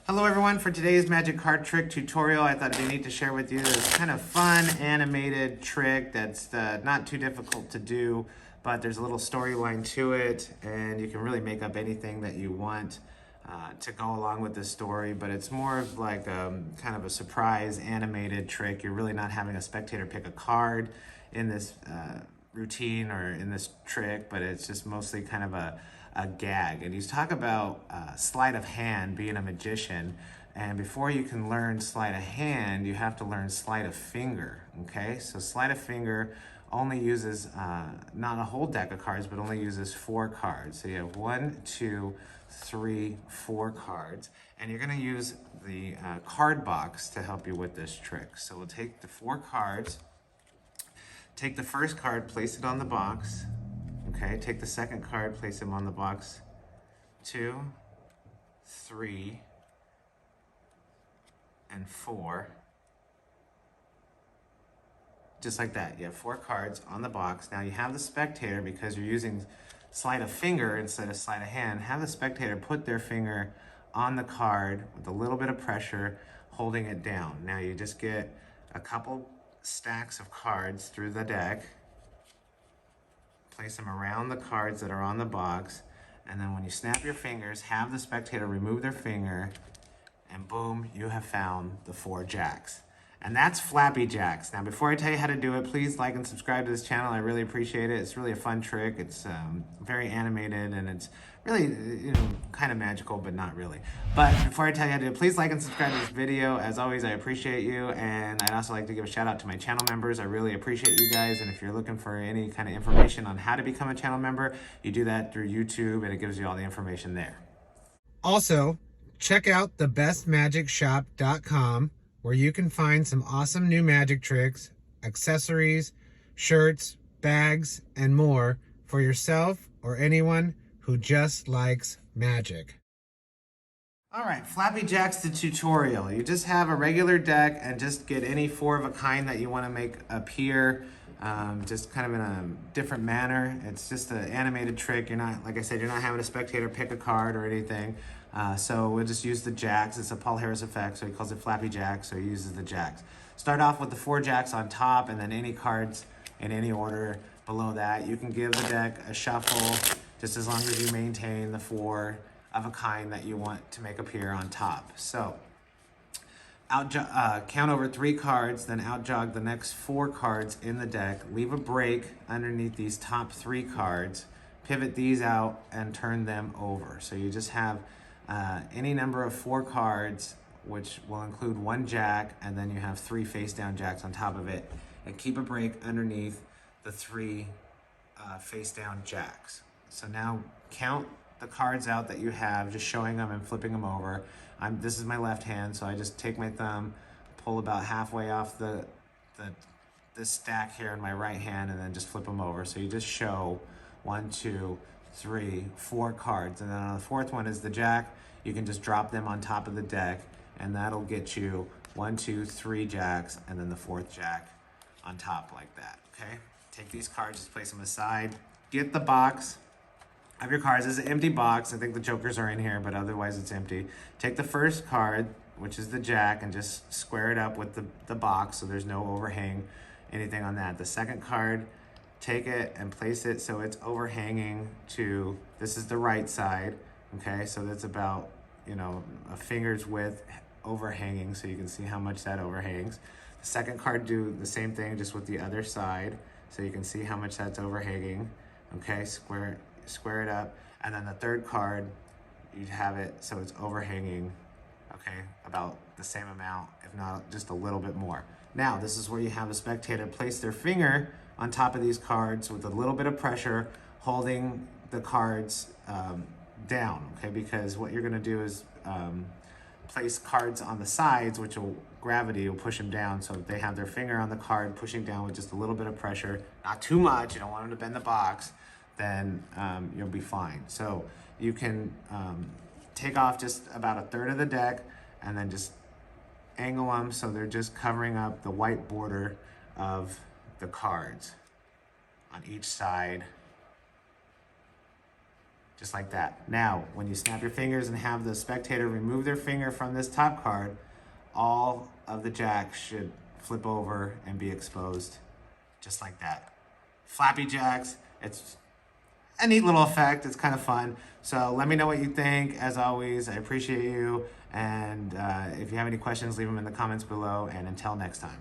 Hello everyone, for today's magic card trick tutorial, I thought it'd be neat to share with you this kind of fun animated trick that's not too difficult to do, but there's a little storyline to it and you can really make up anything that you want to go along with this story, but it's more of like kind of a surprise animated trick. You're really not having a spectator pick a card in this routine or in this trick, but it's just mostly kind of a gag. And you talk about sleight of hand, being a magician, and before you can learn sleight of hand, you have to learn sleight of finger, okay? So sleight of finger only uses not a whole deck of cards, but only uses 4 cards. So you have 1, 2, 3, 4 cards, and you're gonna use the card box to help you with this trick. So we'll take the 4 cards, take the first card, place it on the box. Okay, take the second card, place them on the box. 2, 3, and 4. Just like that. You have 4 cards on the box. Now you have the spectator, because you're using sleight of finger instead of sleight of hand, have the spectator put their finger on the card with a little bit of pressure, holding it down. Now you just get a couple stacks of cards through the deck. Place them around the cards that are on the box, and then when you snap your fingers, have the spectator remove their finger, and boom, you have found the 4 jacks. And that's Flappy Jacks. Now, before I tell you how to do it, please like and subscribe to this channel. I really appreciate it. It's really a fun trick. It's very animated, and it's really, kind of magical, but not really. But before I tell you how to do it, please like and subscribe to this video. As always, I appreciate you, and I'd also like to give a shout out to my channel members. I really appreciate you guys, and if you're looking for any kind of information on how to become a channel member, you do that through YouTube, and it gives you all the information there. Also, check out thebestmagicshop.com, where you can find some awesome new magic tricks, accessories, shirts, bags, and more for yourself or anyone who just likes magic. All right, Flappy Jacks the tutorial. You just have a regular deck and just get any 4 of a kind that you want to make appear, just kind of in a different manner. It's just an animated trick. You're not, like I said, you're not having a spectator pick a card or anything. So we'll just use the jacks. It's a Paul Harris effect, so he calls it Flappy Jacks, so he uses the jacks. Start off with the 4 jacks on top, and then any cards in any order below that. You can give the deck a shuffle, just as long as you maintain the 4 of a kind that you want to make appear on top. So count over 3 cards, then out jog the next 4 cards in the deck. Leave a break underneath these top 3 cards. Pivot these out and turn them over. So you just have any number of 4 cards, which will include 1 jack, and then you have 3 face down jacks on top of it. And keep a break underneath the 3 face down jacks. So now count the cards out that you have, just showing them and flipping them over. This is my left hand, so I just take my thumb, pull about halfway off this stack here in my right hand, and then just flip them over. So you just show 1, 2, 3, 4 cards, and then on the 4th one is the jack. You can just drop them on top of the deck, and that'll get you 1, 2, 3 jacks, and then the 4th jack on top like that, okay? Take these cards, just place them aside. Get the box of your cards. This is an empty box. I think the jokers are in here, but otherwise it's empty. Take the first card, which is the jack, and just square it up with the box so there's no overhang, anything on that. The second card, take it and place it so it's overhanging to, this is the right side, okay? So that's about, a finger's width overhanging, so you can see how much that overhangs. The second card, do the same thing, just with the other side, so you can see how much that's overhanging, okay? Square it up. And then the third card, you'd have it so it's overhanging, okay, about the same amount, if not just a little bit more. Now, this is where you have a spectator place their finger on top of these cards with a little bit of pressure, holding the cards down, okay? Because what you're gonna do is place cards on the sides, which gravity will push them down. So if they have their finger on the card pushing down with just a little bit of pressure, not too much, you don't want them to bend the box, then you'll be fine. So you can take off just about a third of the deck and then just angle them so they're just covering up the white border of the cards on each side just like that. Now, when you snap your fingers and have the spectator remove their finger from this top card, all of the jacks should flip over and be exposed, just like that. Flappy jacks, it's a neat little effect. It's kind of fun. So let me know what you think. As always, I appreciate you. And if you have any questions, leave them in the comments below. And until next time.